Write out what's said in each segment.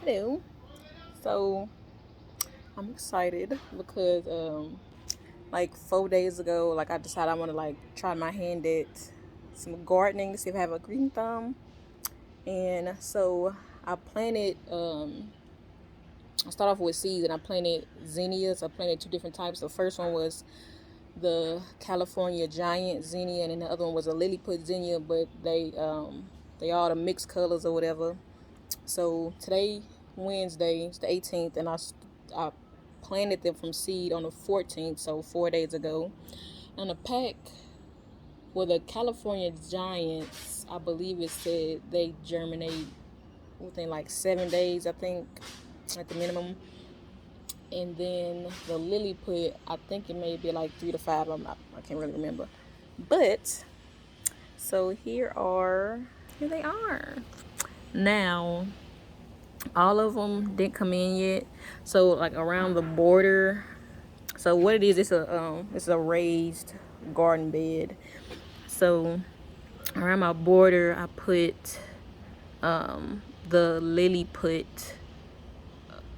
Hello. So I'm excited because like 4 days ago, like I decided I want to like try my hand at some gardening to see if I have a green thumb. And so I planted I start off with seeds and I planted zinnias. I planted two different types. The first one was the California giant zinnia, and then the other one was a lily-put zinnia, but they all the mixed colors or whatever. So today, Wednesday, it's the 18th, and I planted them from seed on the 14th, so 4 days ago. And the pack, well, the California Giants, I believe it said they germinate within like 7 days, I think, at the minimum. And then the lily put, I think it may be like 3 to 5. I can't really remember. But so here they are. Now, all of them didn't come in yet. So like around the border. So what it is, it's a raised garden bed. So around my border, I put the lily put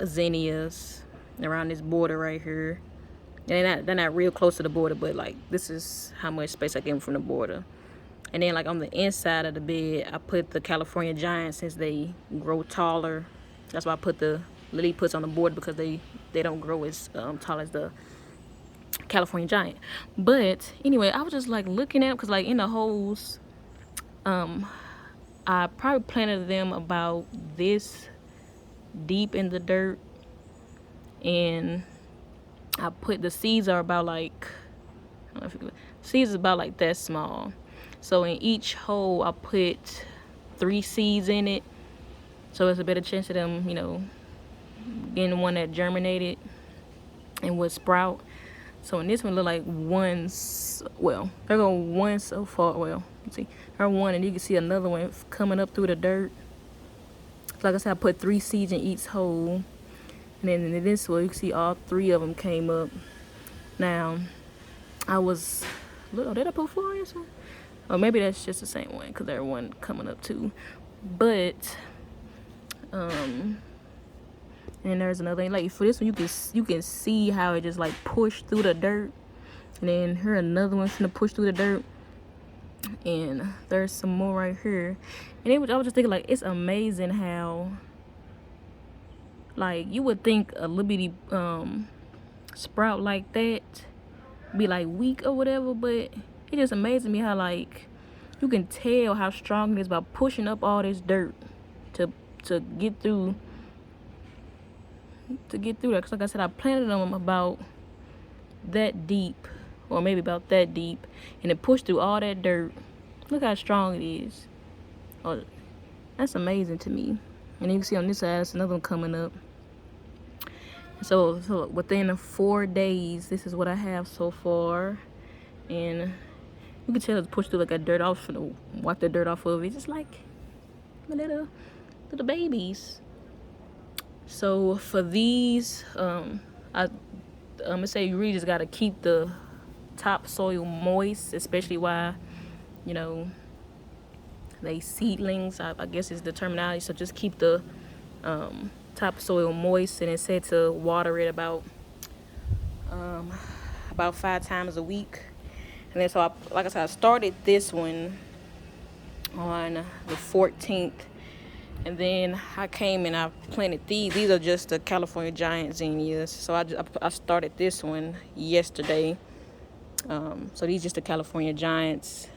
zinnias around this border right here. And they're not real close to the border, but like this is how much space I get from the border. And then like on the inside of the bed, I put the California Giants since they grow taller. That's why I put the lily puts on the board, because they don't grow as tall as the California Giant. But anyway, I was just like looking at them because like in the holes, I probably planted them about this deep in the dirt, and I put the seeds are about like, I don't know if you, seeds is about like that small. So in each hole, I put 3 seeds in it. So it's a better chance of them, getting one that germinated and would sprout. So in this one, look like there go one so far. Well, let's see, there one, and you can see another one coming up through the dirt. Like I said, I put 3 seeds in each hole. And then in this one, you can see all 3 of them came up. Now, did I put 4 in this one? Or maybe that's just the same one, because there's one coming up too. But, and there's another thing. Like for this one, you can see how it just like pushed through the dirt. And then here another one's gonna push through the dirt. And there's some more right here. And I was just thinking, like, it's amazing how, like, you would think a little bitty sprout like that be like weak or whatever, but it just amazes me how like you can tell how strong it is by pushing up all this dirt to get through that. Cause like I said, I planted them about that deep, or maybe about that deep, and it pushed through all that dirt. Look how strong it is. Oh, that's amazing to me. And you can see on this side, there's another one coming up. So within 4 days, this is what I have so far. And you can tell it's pushed through like a dirt. I was finna wipe the dirt off of it. Just like little babies. So for these, I'm gonna say you really just gotta keep the topsoil moist, especially while, they seedlings. I guess is the terminology. So just keep the topsoil moist, and it's said to water it about 5 times a week. And then so like I said, I started this one on the 14th, and then I came and I planted these. These are just the California Giant zinnias. So I started this one yesterday. So these just the California Giants.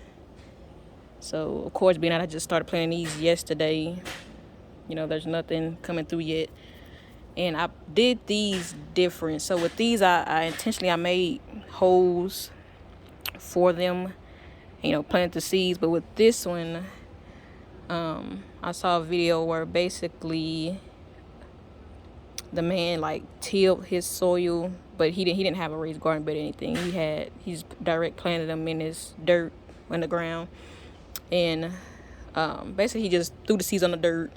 So of course, being that I just started planting these yesterday, there's nothing coming through yet. And I did these different. So with these, I intentionally made holes for them, planted the seeds. But with this one, I saw a video where basically the man like tilled his soil, but he didn't have a raised garden bed or anything. He's direct planted them in his dirt in the ground, and basically he just threw the seeds on the dirt,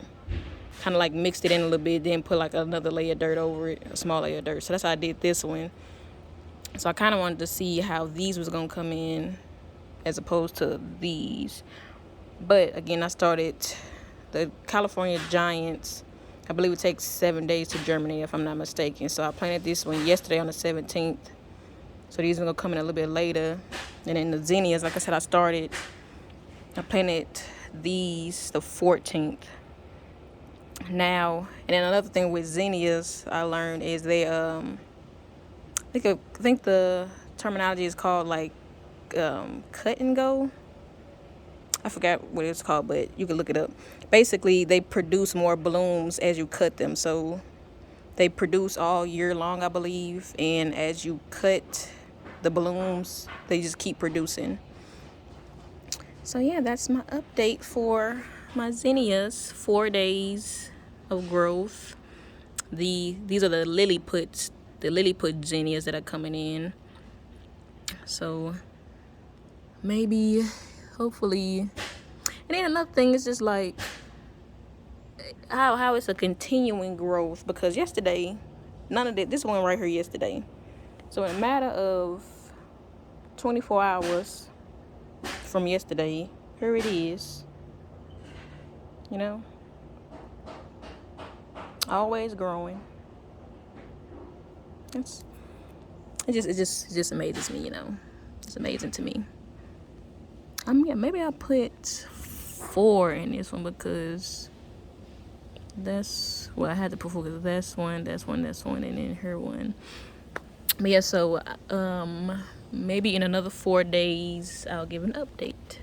kind of like mixed it in a little bit, then put like another layer of dirt over it, a small layer of dirt. So that's how I did this one. So I kind of wanted to see how these was gonna come in as opposed to these. But again, I started the California Giants. I believe it takes 7 days to germinate, if I'm not mistaken. So I planted this one yesterday on the 17th. So these are gonna come in a little bit later. And then the zinnias, like I said, I planted these the 14th. Now, and then another thing with zinnias I learned is they I think the terminology is called like cut and go. I forgot what it's called, but you can look it up. Basically, they produce more blooms as you cut them. So they produce all year long, I believe. And as you cut the blooms, they just keep producing. So yeah, that's my update for my zinnias. 4 days of growth. These are the lily-put zinnias that are coming in. So maybe, hopefully. And then another thing is just like how it's a continuing growth, because yesterday, none of this one right here yesterday. So in a matter of 24 hours from yesterday, here it is. You know, always growing. It just amazes me, you know. It's amazing to me. Yeah, maybe I'll put 4 in this one, because that's what I had to put 4, because that's one, and then her one. But yeah, so maybe in another 4 days I'll give an update.